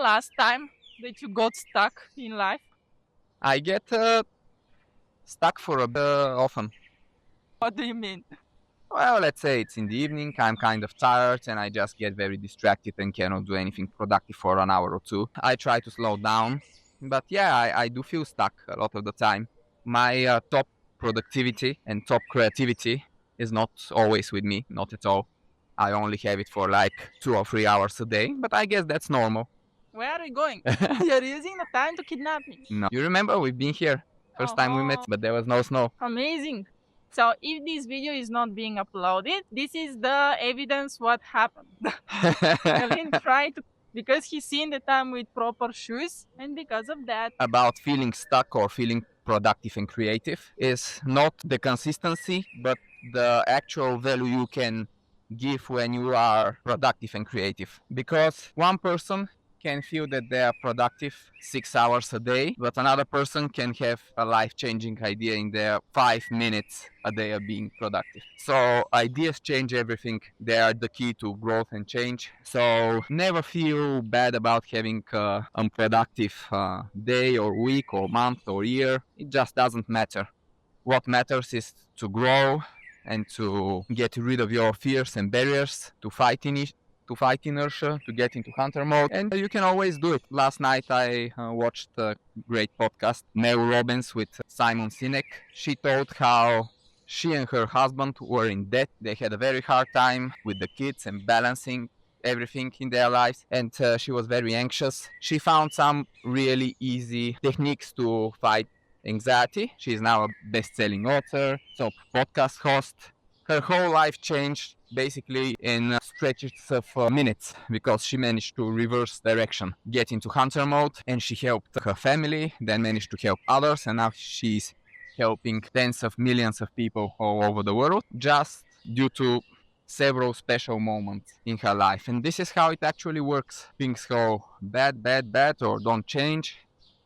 last time that you got stuck in life? I get stuck for a bit often. What do you mean? Well, let's say it's in the evening, I'm kind of tired and I just get very distracted and cannot do anything productive for an hour or two. I try to slow down, but yeah, I do feel stuck a lot of the time. My top productivity and top creativity is not always with me, not at all. I only have it for like 2 or 3 hours a day, but I guess that's normal. Where are you going? You're using the time to kidnap me. No. You remember we've been here first time we met, but there was no snow. Amazing. So if this video is not being uploaded, this is the evidence what happened. Kalin tried to, because he's seen that I'm with proper shoes, and because of that. About feeling stuck or feeling productive and creative is not the consistency, but the actual value you can give when you are productive and creative. Because one person can feel that they are productive 6 hours a day, but another person can have a life-changing idea in their 5 minutes a day of being productive. So ideas change everything. They are the key to growth and change. So never feel bad about having an unproductive day or week or month or year. It just doesn't matter. What matters is to grow and to get rid of your fears and barriers, to fight inertia, to get into hunter mode, and you can always do it. Last night I watched a great podcast, Mel Robbins with Simon Sinek. She told how she and her husband were in debt. They had a very hard time with the kids and balancing everything in their lives, and she was very anxious. She found some really easy techniques to fight anxiety. She is now a best-selling author, top podcast host. Her whole life changed basically in stretches of minutes because she managed to reverse direction, get into hunter mode, and she helped her family, then managed to help others, and now she's helping tens of millions of people all over the world just due to several special moments in her life. And this is how it actually works. Things go bad, or don't change.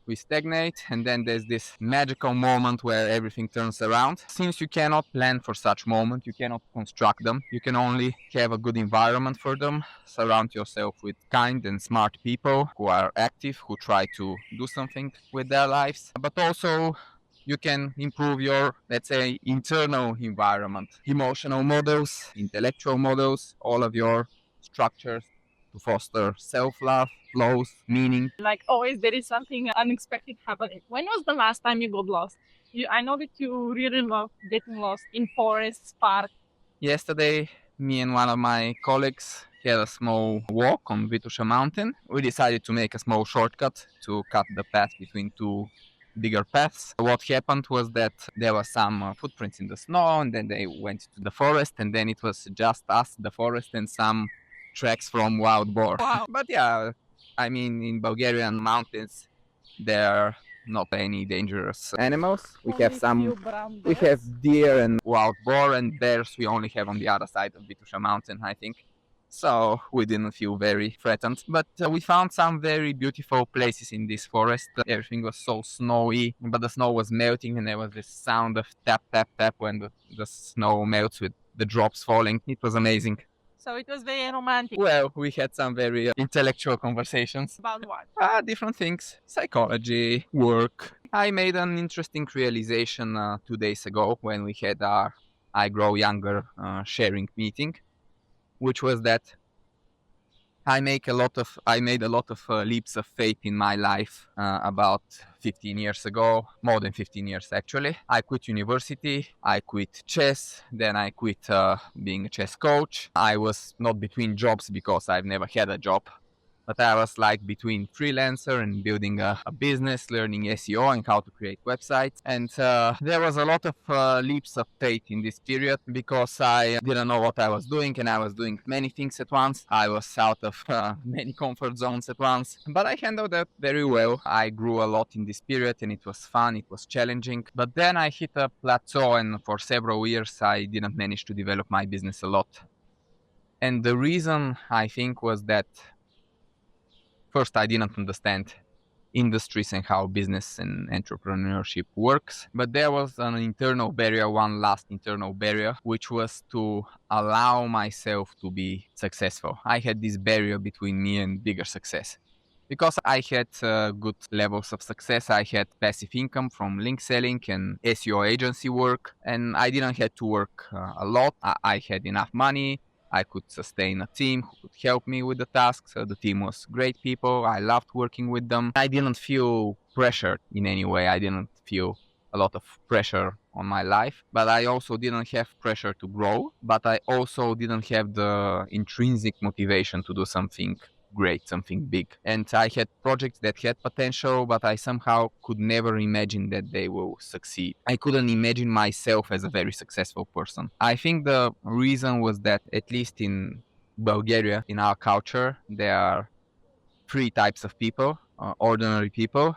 We stagnate, and then there's this magical moment where everything turns around. Since you cannot plan for such moments, you cannot construct them, you can only have a good environment for them. Surround yourself with kind and smart people who are active, who try to do something with their lives. But also, you can improve your, let's say, internal environment. Emotional models, intellectual models, all of your structures to foster self-love, flows, meaning. Like always, there is something unexpected happening. When was the last time you got lost? I know that you really love getting lost in forests, parks. Yesterday, me and one of my colleagues had a small walk on Vitusha mountain. We decided to make a small shortcut to cut the path between two bigger paths. What happened was that there were some footprints in the snow, and then they went to the forest, and then it was just us, the forest, and some tracks from wild boar. Wow. But yeah, I mean, in Bulgarian mountains, there are not any dangerous animals. We have deer and wild boar, and bears we only have on the other side of Vitusha mountain, I think. So we didn't feel very threatened. But we found some very beautiful places in this forest. Everything was so snowy, but the snow was melting, and there was this sound of tap, tap, tap when the snow melts with the drops falling. It was amazing. So it was very romantic. Well, we had some very intellectual conversations. About what? Different things. Psychology, work. I made an interesting realization 2 days ago when we had our I Grow Younger sharing meeting, which was that I made a lot of leaps of faith in my life about 15 years ago, more than 15 years actually. I quit university, I quit chess, then I quit being a chess coach. I was not between jobs because I've never had a job, but I was like between freelancer and building a business, learning SEO and how to create websites. And there was a lot of leaps of faith in this period because I didn't know what I was doing, and I was doing many things at once. I was out of many comfort zones at once, but I handled that very well. I grew a lot in this period, and it was fun, it was challenging. But then I hit a plateau, and for several years I didn't manage to develop my business a lot. And the reason, I think, was that first, I didn't understand industries and how business and entrepreneurship works. But there was an internal barrier, one last internal barrier, which was to allow myself to be successful. I had this barrier between me and bigger success. Because I had good levels of success. I had passive income from link selling and SEO agency work, and I didn't have to work a lot. I had enough money. I could sustain a team who could help me with the tasks. The team was great people. I loved working with them. I didn't feel pressured in any way. I didn't feel a lot of pressure on my life, but I also didn't have pressure to grow, but I also didn't have the intrinsic motivation to do something great, something big. And I had projects that had potential, but I somehow could never imagine that they will succeed. I couldn't imagine myself as a very successful person. I think the reason was that, at least in Bulgaria, in our culture, there are three types of people: ordinary people,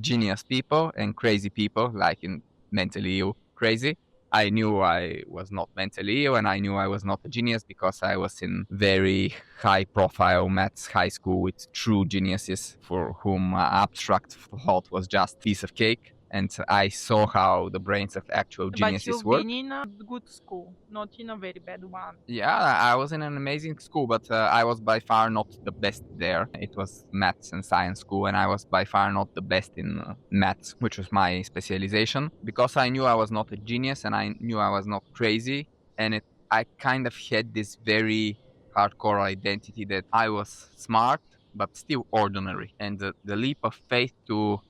genius people, and crazy people, like in mentally ill crazy. I knew I was not mentally ill, and I knew I was not a genius because I was in very high profile maths high school with true geniuses for whom abstract thought was just piece of cake. And I saw how the brains of actual But geniuses you've work. been in a good school, not in a very bad one. Yeah, I was in an amazing school, but I was by far not the best there. It was maths and science school, and I was by far not the best in maths, which was my specialization, because I knew I was not a genius and I knew I was not crazy. And I kind of had this very hardcore identity that I was smart, but still ordinary. And the leap of faith to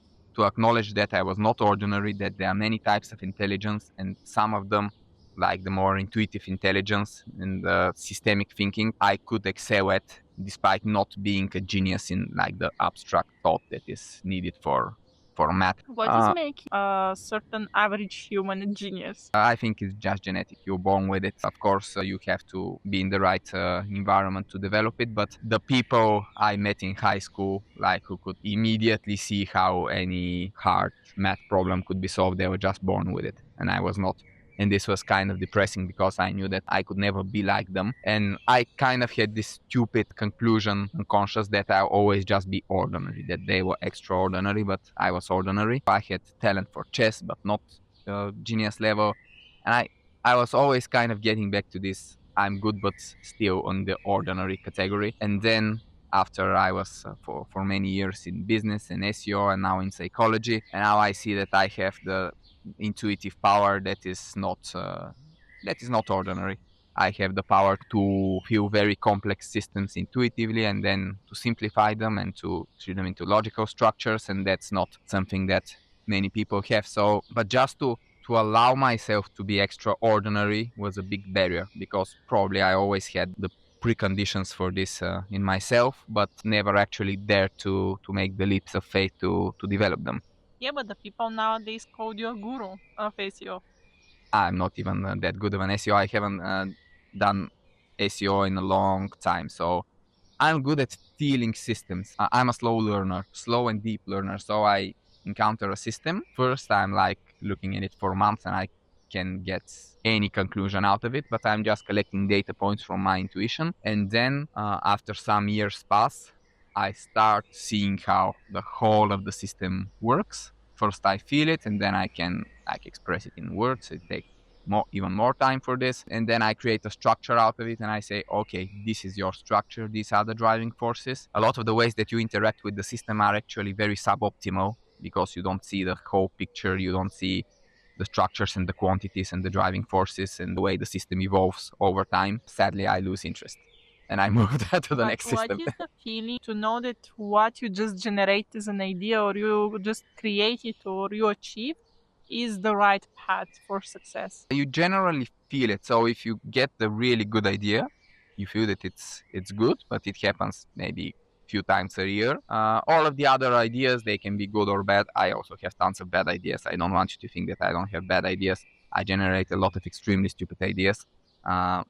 acknowledge that I was not ordinary, that there are many types of intelligence, and some of them, like the more intuitive intelligence and the systemic thinking, I could excel at, despite not being a genius in like the abstract thought that is needed for math. What is making a certain average human a genius? I think it's just genetic. You're born with it. Of course, you have to be in the right environment to develop it. But the people I met in high school, like who could immediately see how any hard math problem could be solved, they were just born with it, and I was not. And this was kind of depressing because I knew that I could never be like them. And I kind of had this stupid conclusion, unconscious, that I'll always just be ordinary, that they were extraordinary, but I was ordinary. I had talent for chess, but not genius level. And I was always kind of getting back to this: I'm good, but still on the ordinary category. And then after I was for many years in business and SEO and now in psychology, and now I see that I have the intuitive power that is not ordinary. I have the power to feel very complex systems intuitively and then to simplify them and to treat them into logical structures, and that's not something that many people have. So, but just to allow myself to be extraordinary was a big barrier, because probably I always had the preconditions for this in myself, but never actually dared to make the leaps of faith to develop them. Yeah, but the people nowadays call you a guru of SEO. I'm not even that good of an SEO. I haven't done SEO in a long time, so I'm good at feeling systems. I'm a slow learner, slow and deep learner. So I encounter a system. First, I'm like looking at it for months and I can get any conclusion out of it, but I'm just collecting data points from my intuition. And then after some years pass, I start seeing how the whole of the system works. First, I feel it, and then I can like express it in words. It takes even more time for this, and then I create a structure out of it, and I say, okay, this is your structure, these are the driving forces. A lot of the ways that you interact with the system are actually very suboptimal because you don't see the whole picture, you don't see the structures and the quantities and the driving forces and the way the system evolves over time. Sadly, I lose interest and I move that to the next system. What is the feeling to know that what you just generate as an idea, or you just create it, or you achieve, is the right path for success? You generally feel it. So if you get the really good idea, you feel that it's good, but it happens maybe a few times a year. All of the other ideas, they can be good or bad. I also have tons of bad ideas. I don't want you to think that I don't have bad ideas. I generate a lot of extremely stupid ideas.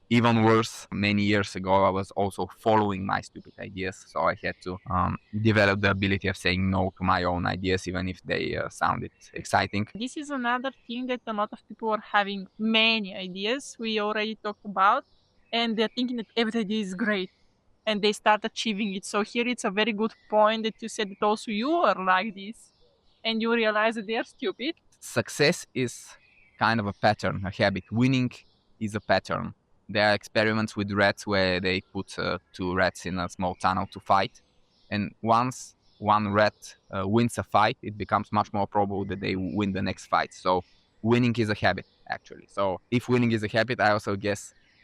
Even worse, many years ago, I was also following my stupid ideas. So I had to develop the ability of saying no to my own ideas, even if they sounded exciting. This is another thing that a lot of people are having many ideas we already talked about, and they're thinking that every idea is great, and they start achieving it. So here it's a very good point that you said that also you are like this, and you realize that they're stupid. Success is kind of a pattern, a habit. Winning is a pattern. There are experiments with rats where they put two rats in a small tunnel to fight, And once one rat wins a fight, it becomes much more probable that they win the next fight. So winning is a habit, actually. So if winning is a habit, I also guess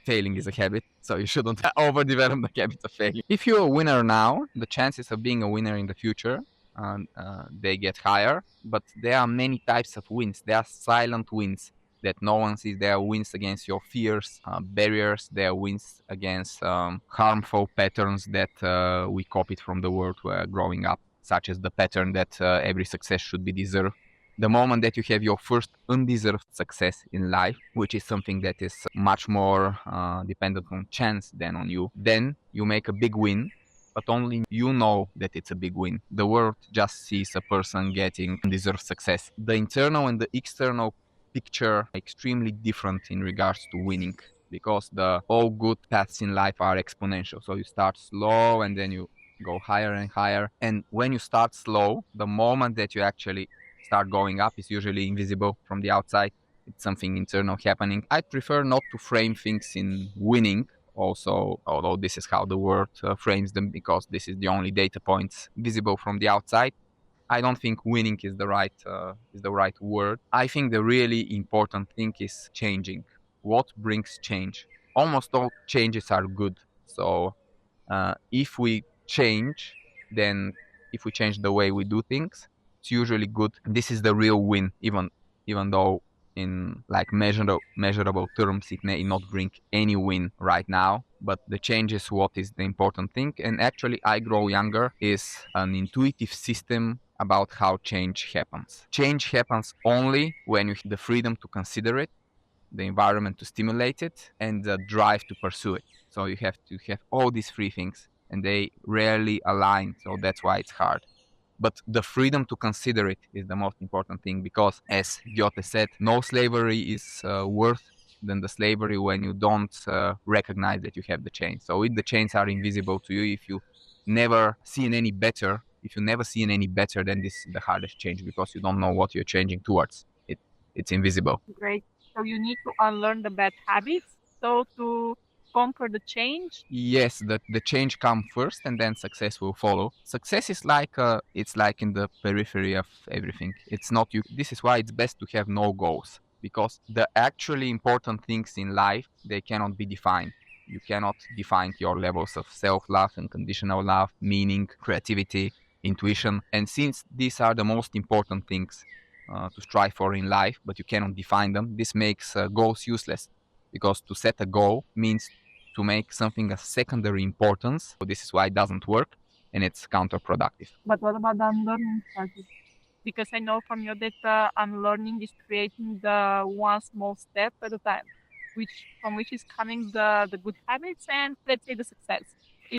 failing is a habit. So you shouldn't overdevelop the habit of failing. If you're a winner now, the chances of being a winner in the future, they get higher. But there are many types of wins. There are silent wins that no one sees. There are wins against your fears, barriers. There are wins against harmful patterns that we copied from the world growing up, such as the pattern that every success should be deserved. The moment that you have your first undeserved success in life, which is something that is much more dependent on chance than on you, then you make a big win, but only you know that it's a big win. The world just sees a person getting undeserved success. The internal and the external picture are extremely different in regards to winning, because the all good paths in life are exponential. So you start slow and then you go higher and higher. And when you start slow, the moment that you actually start going up is usually invisible from the outside. It's something internal happening. I prefer not to frame things in winning also, although this is how the world frames them, because this is the only data points visible from the outside. I don't think winning is the right word. I think the really important thing is changing. What brings change? Almost all changes are good. So if we change, then if we change the way we do things, it's usually good. This is the real win, even though in like measurable terms it may not bring any win right now, but the change is what is the important thing. And actually I Grow Younger is an intuitive system about how change happens. Change happens only when you have the freedom to consider it, the environment to stimulate it, and the drive to pursue it. So you have to have all these three things, and they rarely align, so that's why it's hard. But the freedom to consider it is the most important thing, because as Goethe said, no slavery is worse than the slavery when you don't recognize that you have the chains. So if the chains are invisible to you, if you never seen any better, then this is the hardest change, because you don't know what you're changing towards. It's invisible. Great. So you need to unlearn the bad habits. So to conquer the change? Yes, the change comes first, and then success will follow. Success is it's like in the periphery of everything. It's not you. This is why it's best to have no goals, because the actually important things in life, they cannot be defined. You cannot define your levels of self-love, unconditional love, meaning, creativity, intuition. And since these are the most important things to strive for in life, but you cannot define them, this makes goals useless. Because to set a goal means to make something of secondary importance. So this is why it doesn't work, and it's counterproductive. But what about the unlearning process? Because I know from your data, unlearning is creating the one small step at a time, from which is coming the good habits and, let's say, the success.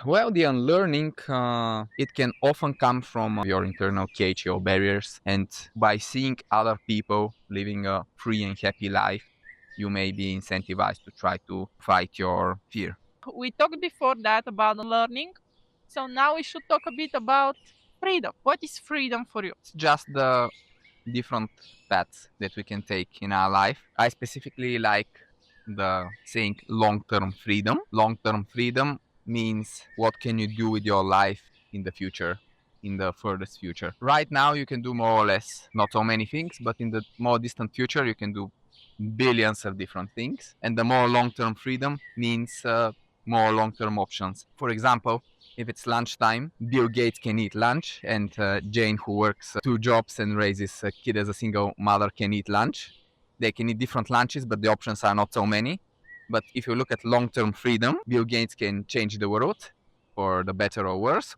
Well, the unlearning, it can often come from your internal cage, your barriers, and by seeing other people living a free and happy life, you may be incentivized to try to fight your fear. We talked before that about learning, so now we should talk a bit about freedom. What is freedom for you? It's just the different paths that we can take in our life. I specifically like the saying long-term freedom. Long-term freedom means what can you do with your life in the future, in the furthest future. Right now you can do more or less not so many things, but in the more distant future you can do billions of different things. And the more long-term freedom means more long-term options. For example, if it's lunchtime, Bill Gates can eat lunch, and Jane, who works 2 jobs and raises a kid as a single mother, can eat lunch. They can eat different lunches, but the options are not so many. But if you look at long-term freedom, Bill Gates can change the world for the better or worse,